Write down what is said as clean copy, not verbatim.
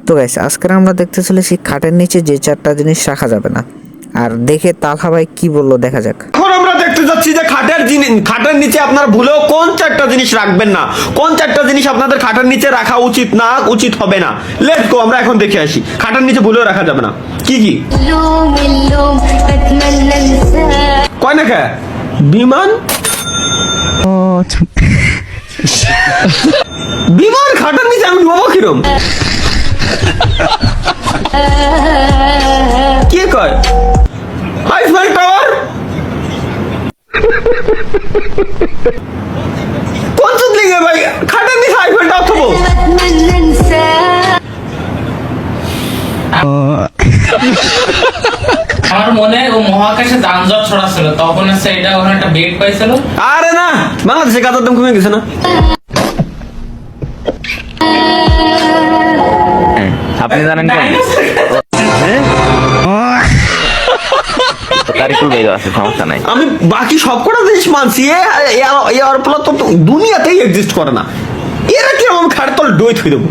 তো গাইস আজকে আমরা দেখতে চলেছি খাটের নিচে যে চারটা জিনিস রাখা যাবে না। আর দেখে তালহা ভাই কি বললো দেখা যাক। এখন আমরা দেখতে যাচ্ছি যে খাটের নিচে আপনারা ভুলেও কোন চারটা জিনিস রাখবেন না, কোন চারটা জিনিস আপনাদের খাটের নিচে রাখা উচিত হবে না। লেটস গো, আমরা এখন দেখে আসি খাটের নিচে ভুলেও রাখা যাবে না কি কি। কয় না খা বিমান, বিমান খাটের নিচে আমি ঘুমাবো কিরম? কে কয় আইফেল টাওয়ার? কোন চুদ লিগে ভাই খাটের নিচে আইফেল টাওয়ার থবো? আমার মনে ও মহাকাশে যানজট ছড়াচ্ছিল, তখন হচ্ছে এটা ওখানে একটা বেড পাইছিল। আরে না, বাংলাদেশে গাজার দাম কমে গেছে না? আপনি জানেন কেন? তারিকুল ভাই আছে, সমস্যা নাই। আমি বাকি সবকটা জিনিস মানছি, এর ফলে তো দুনিয়াতেই এক্সিস্ট করে না। এরা কি আমি খাটের তল ডই থই দেবো?